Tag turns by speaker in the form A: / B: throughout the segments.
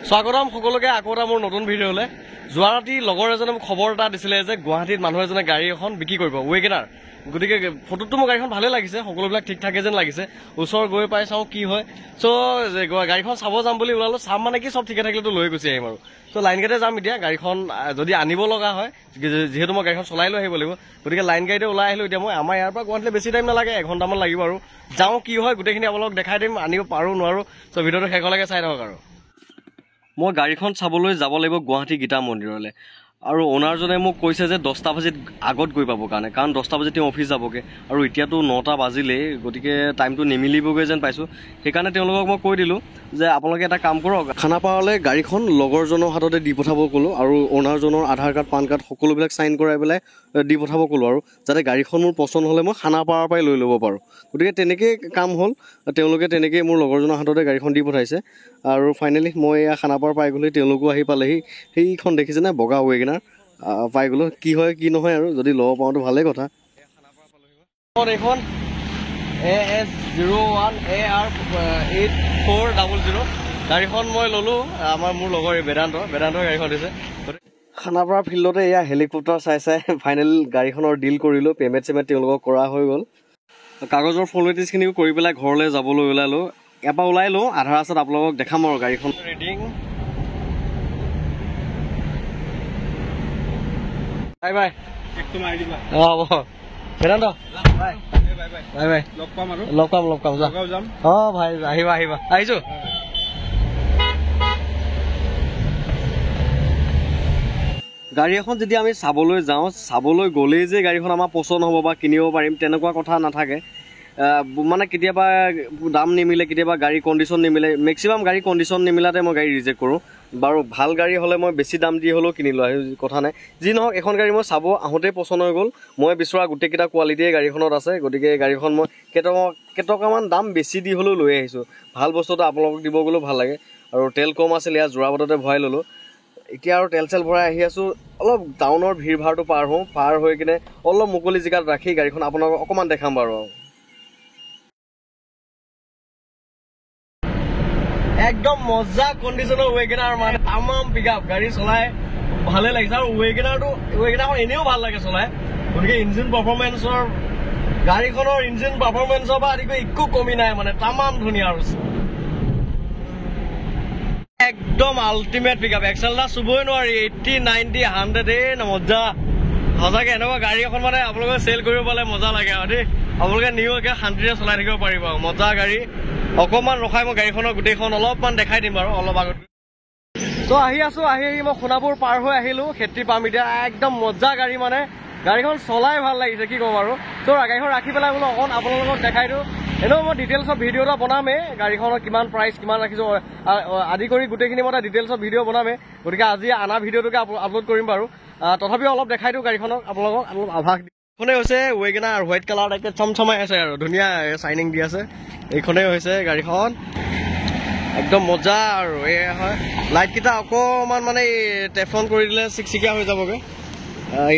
A: স্বাগতম সকলোকে আকৌ এটা মোৰ নতুন ভিডিঅ'লৈ। যোৱা ৰাতি লগৰ এজনে মোক খবৰ এটা দিছিলে যে গুৱাহাটীত মানুহ এজনে গাড়ী এখন বিক্ৰী কৰিব, ৱেগনাৰ। গতিকে ফটোটো মোৰ গাড়ীখন ভালে লাগিছে, সকলোবিলাক ঠিক ঠাকে যেন লাগিছে। ওচৰ গৈ পাই চাওঁ কি হয়। চ' গাড়ীখন চাব যাম বুলি ওলালো। চাম মানে কি, চব ঠিকে থাকিলেতো লৈ গুচি আহিম আৰু। চ' লাইন গাড়ীতে যাম এতিয়া। গাড়ীখন যদি আনিব লগা হয়, যিহেতু মই গাড়ীখন চলাই লৈ আহিব লাগিব, গতিকে লাইন গাড়ীতে ওলাই আহিলোঁ। এতিয়া মই আমাৰ ইয়াৰ পৰা গুৱাহাটীলৈ বেছি টাইম নালাগে, এঘণ্টামান লাগিব আৰু। যাওঁ কি হয় গোটেইখিনি আপোনালোকক দেখাই দিম, আনিব পাৰোঁ নোৱাৰোঁ। চ' ভিডিঅ'টো শেষলৈকে চাই থাকক আৰু। মই গাড়ীখন চাবলৈ যাব লাগিব গুৱাহাটী গীতা মন্দিৰলৈ। আৰু অ'নাৰজনে মোক কৈছে যে 10টা বাজিত আগত গৈ পাবৰ কাৰণে, কাৰণ 10টা বাজিত তেওঁ অফিচ যাবগৈ আৰু এতিয়াতো 9টা বাজিলেই, গতিকে টাইমটো নিমিলিবগৈ যেন পাইছোঁ। সেইকাৰণে তেওঁলোকক মই কৈ দিলোঁ যে আপোনালোকে এটা কাম কৰক, খানাপাৰালৈ গাড়ীখন লগৰজনৰ হাততে দি পঠাব ক'লোঁ আৰু অ'নাৰজনৰ আধাৰ কাৰ্ড পান কাৰ্ড সকলোবিলাক চাইন কৰাই পেলাই দি পঠাব ক'লোঁ আৰু, যাতে গাড়ীখন মোৰ পচন্দ হ'লে মই খানাপাৰাৰ পৰাই লৈ ল'ব পাৰোঁ। গতিকে তেনেকেই কাম হ'ল। তেওঁলোকে তেনেকেই মোৰ লগৰজনৰ হাততে গাড়ীখন দি পঠাইছে আৰু ফাইনেলি মই এয়া খানাপাৰা পাই গ'লোঁ। তেওঁলোকো আহি পালেহি। সেইখন দেখিছেনে, বগা ৱেগনাৰ পাই গ'লোঁ। কি হয় কি নহয় আৰু, যদি ল'ব পাৰোঁতো ভালেই কথা। এইখন AS01AR8400 গাড়ীখন মই ল'লোঁ। মোৰ লগৰ বেদান্তৰ গাড়ীখন দিছে। খানাপাৰা ফিল্ডতে এয়া হেলিকপ্টাৰ চাই ফাইনেল গাড়ীখনৰ ডিল কৰিলোঁ। পে'মেণ্ট তেওঁলোকক কৰা হৈ গ'ল। কাগজৰ ফৰ্মেলিটিজখিনিও কৰি পেলাই ঘৰলৈ যাবলৈ ওলালোঁ। ইয়াৰ পৰা ওলাই লওঁ, আধা ৰাস্তাত আপোনালোকক দেখাম আৰু গাড়ীখন ৰেডিং। Bye bye. হ'ব বেদান্ত বাই বাই বাই। লগ পাম যাম। অঁ ভাই আহিবা আহিছোঁ। গাড়ী এখন যেতিয়া আমি চাবলৈ যাওঁ, চাবলৈ গ'লেই যে গাড়ীখন আমাৰ পচন্দ হ'ব বা কিনিব পাৰিম তেনেকুৱা কথা নাথাকে। মানে কেতিয়াবা দাম নিমিলে, কেতিয়াবা গাড়ী কণ্ডিশ্যন নিমিলে। মেক্সিমাম গাড়ী কণ্ডিশ্যন নিমিলাতে মই গাড়ী ৰিজেক্ট কৰোঁ। বাৰু ভাল গাড়ী হ'লে মই বেছি দাম দি হ'লেও কিনি লোৱা কথা নাই। যি নহওক, এখন গাড়ী মই চাব আহোঁতেই পচন্দ হৈ গ'ল। মই বিচৰা গোটেইকেইটা কোৱালিটিয়ে গাড়ীখনত আছে। গতিকে গাড়ীখন মই কেইটকামান দাম বেছি দি হ'লেও লৈ আহিছোঁ। ভাল বস্তুটো আপোনালোকক দিব গ'লেও ভাল লাগে। আৰু তেল কম আছিলে, ইয়াত যোৰাবাটতে ভৰাই ল'লোঁ। এতিয়া আৰু তেল ভৰাই আহি আছোঁ। অলপ টাউনৰ ভিৰ ভাৰটো পাৰ হৈ কিনে অলপ মুকলি জেগাত ৰাখি গাড়ীখন আপোনালোকক অকণমান দেখাম বাৰু। একদম মজা কণ্ডিশ্যনৰ ৱেগনাৰ, মানে তামাম পিক আপ। গাড়ী চলাই ভালে লাগিছে আৰু ৱেগনাৰখন এনেও ভাল লাগে চলাই। গতিকে ইঞ্জিন পাৰফৰ্মেঞ্চৰ, গাড়ীখনৰ ইঞ্জিন পাৰফৰ্মেঞ্চৰ পৰা আদি কৰি একো কমি নাই, মানে তামাম ধুনীয়া আৰু একদম আল্টিমেট পিক আপ। এক্সেলটা চুবই নোৱাৰি। 80, 90, 100 মজা। সঁচাকৈ এনেকুৱা গাড়ী এখন মানে আপোনালোকে চেল কৰিব পালে মজা লাগে আৰু দেই। আপোনালোকে নিও একে শান্তিৰে চলাই থাকিব পাৰিব আৰু মজা গাড়ী। অকণমান ৰখাই মই গাড়ীখনৰ গোটেইখন অলপমান দেখাই দিম বাৰু অলপ আগত। ত' আহি মই সোণাপুৰ পাৰ হৈ আহিলোঁ। খেতি পাম এতিয়া। একদম মজা গাড়ী, মানে গাড়ীখন চলাই ভাল লাগিছে, কি ক'ম আৰু। ত' গাড়ীখন ৰাখি পেলাই বোলো অকণ আপোনালোকক দেখাই দিওঁ। এনেও মই ডিটেইলছত ভিডিঅ' এটা বনামেই, গাড়ীখনৰ কিমান প্ৰাইচ কিমান ৰাখিছোঁ আদি কৰি গোটেইখিনি মই ডিটেইলছত ভিডিঅ' বনামেই। গতিকে আজি আনা ভিডিঅ'টোকে আপলোড কৰিম বাৰু। তথাপিও অলপ দেখাই দিওঁ গাড়ীখনক আপোনালোকক, অলপ আভাস দিওঁ। এইখনেই হৈছে ৱেগনাৰ, হোৱাইট কালাৰ একে চমচমাই আছে আৰু ধুনীয়া চাইনিং দি আছে। এইখনেই হৈছে গাড়ীখন, একদম মজা আৰু। এয়া হয় লাইটকেইটা অকণমান মানে টেফন কৰি দিলে চিকচিকীয়া হৈ যাবগৈ।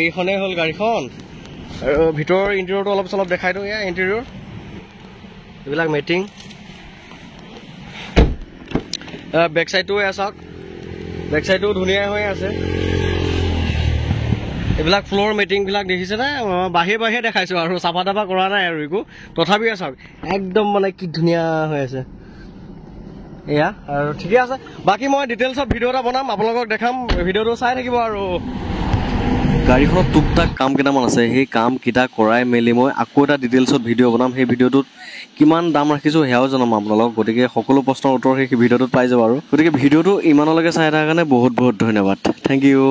A: এইখনেই হ'ল গাড়ীখন। আৰু ভিতৰৰ ইণ্টেৰিয়ৰটো অলপ চলপ দেখাই দিওঁ। এয়া ইণ্টেৰিয়ৰ, এইবিলাক মেটিং। বেক চাইডটোও এয়া চাওক, বেক চাইডটোও ধুনীয়া হৈ আছে। এইবিলাক ফ্ল'ৰ মেটিংবিলাক দেখিছেনে, বাহিৰে দেখাইছোঁ আৰু চাফা তাফা কৰা নাই আৰু একো। তথাপিও চাওক একদম মানে কি ধুনীয়া হৈ আছে এয়া। আৰু ঠিকে আছে, বাকী মই ডিটেইলছত ভিডিঅ' এটা বনাম, আপোনালোকক দেখাম। ভিডিঅ'টো চাই থাকিব আৰু। গাড়ীখনত টুকটাক কাম কেইটামান আছে, সেই কামকেইটা কৰাই মেলি মই আকৌ এটা ডিটেইলছত ভিডিঅ' বনাম। সেই ভিডিঅ'টোত কিমান দাম ৰাখিছোঁ সেয়াও জনাম আপোনালোকক। গতিকে সকলো প্ৰশ্নৰ উত্তৰ সেই ভিডিঅ'টোত পাই যাব আৰু। গতিকে ভিডিঅ'টো ইমানলৈকে চাই থকাৰ কাৰণে বহুত ধন্যবাদ। Thank U.